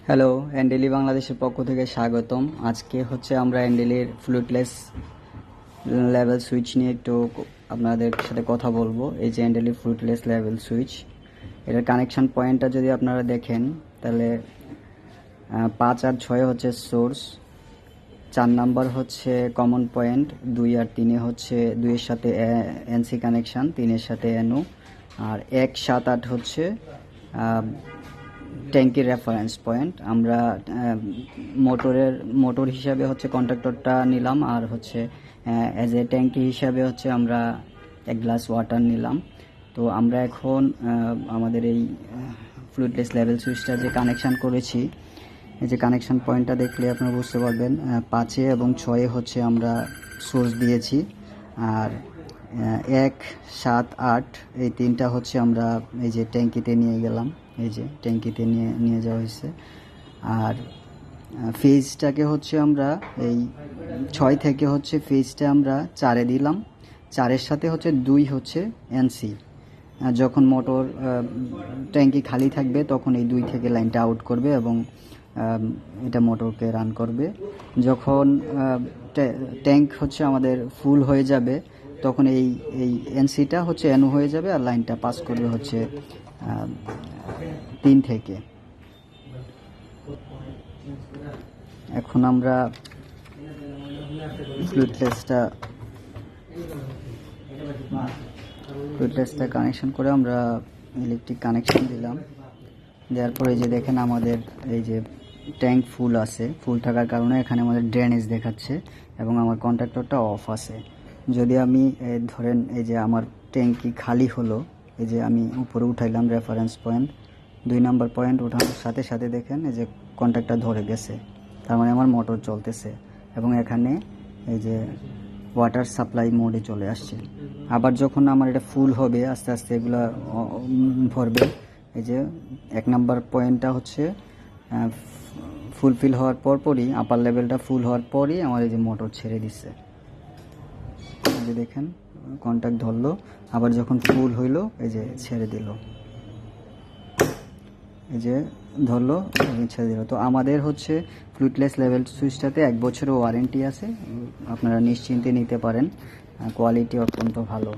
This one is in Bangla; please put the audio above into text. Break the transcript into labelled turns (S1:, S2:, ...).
S1: হ্যালো, এনডেলি বাংলাদেশের পক্ষ থেকে স্বাগতম। আজকে হচ্ছে আমরা এনডেলির ফ্লুটলেস লেভেল সুইচ নিয়ে একটু আপনাদের সাথে কথা বলবো। এই যে এনডেলি ফ্লুটলেস লেভেল সুইচ, এটার কানেকশন পয়েন্টটা যদি আপনারা দেখেন তাহলে 5 আর 6 হচ্ছে সোর্স, 4 নাম্বার হচ্ছে কমন পয়েন্ট, 2 আর 3 হচ্ছে 2 এর সাথে এনসি কানেকশান, 3 এর সাথে এনও, আর 1, 7, 8 হচ্ছে ট্যাঙ্কির রেফারেন্স পয়েন্ট। আমরা মোটর হিসাবে হচ্ছে কন্ট্রাক্টরটা নিলাম, আর হচ্ছে অ্যাজ এ ট্যাঙ্কি হিসাবে হচ্ছে আমরা 1 গ্লাস ওয়াটার নিলাম। তো আমরা এখন আমাদের এই ফ্লুইডলেস লেভেল সুইচটা যে কানেকশান করেছি, এই যে কানেকশান পয়েন্টটা দেখলে আপনারা বুঝতে পারবেন। 5 এবং 6 হচ্ছে আমরা সোর্স দিয়েছি, আর 1, 7, 8 এই 3টা হচ্ছে আমরা এই যে ট্যাঙ্কিতে নিয়ে গেলাম। এই যে ট্যাঙ্কিতে নিয়ে যাওয়া হয়েছে। আর ফেজটাকে হচ্ছে আমরা এই 6 থেকে হচ্ছে ফেজটা আমরা 4-এ দিলাম। 4-এর সাথে হচ্ছে 2 হচ্ছে এনসি। যখন মোটর ট্যাঙ্কি খালি থাকবে তখন এই 2 থেকে লাইনটা আউট করবে এবং এটা মোটরকে রান করবে। যখন ট্যাঙ্ক হচ্ছে আমাদের ফুল হয়ে যাবে তখন এই এনসিটা হচ্ছে এনও হয়ে যাবে, আর লাইনটা পাস করবে হচ্ছে 3 থেকে। এখন আমরা ফ্লুইডলেসটা কানেকশন করে আমরা ইলেকট্রিক কানেকশন দিলাম। দেওয়ার পরে যে দেখেন আমাদের এই যে ট্যাঙ্ক ফুল আছে, ফুল থাকার কারণে এখানে আমাদের ড্রেনেজ দেখাচ্ছে এবং আমার কন্ট্রাক্টরটা অফ আছে। যদি আমি ধরেন এই যে আমার ট্যাঙ্কি খালি হলো, এই যে আমি উপরে উঠাইলাম রেফারেন্স পয়েন্ট, 2 নাম্বার পয়েন্ট ওঠানোর সাথে সাথে দেখেন এই যে কন্ট্রাক্টর ধরে গেছে, তার মানে আমার মোটর চলতেছে এবং এখানে এই যে ওয়াটার সাপ্লাই মোডে চলে আসছে। আবার যখন আমার এটা ফুল হবে আস্তে আস্তে এগুলা ভরবে। এই যে 1 নাম্বার পয়েন্টটা হচ্ছে ফুলফিল হওয়ার পরই, আপার লেভেলটা ফুল হওয়ার পরই আমার এই যে মোটর ছেড়ে দিচ্ছে। এই যে দেখেন কন্ট্যাক্ট ধরলো, আবার যখন ফুল হইলো এই যে ছেড়ে দিল, এই যে ধরলো এবং ছেড়ে দিল। তো আমাদের হচ্ছে ফ্লুইডলেস লেভেল সুইচটাতে 1 বছরের ওয়ারেন্টি আছে, আপনারা নিশ্চিন্তে নিতে পারেন, কোয়ালিটি অত্যন্ত ভালো।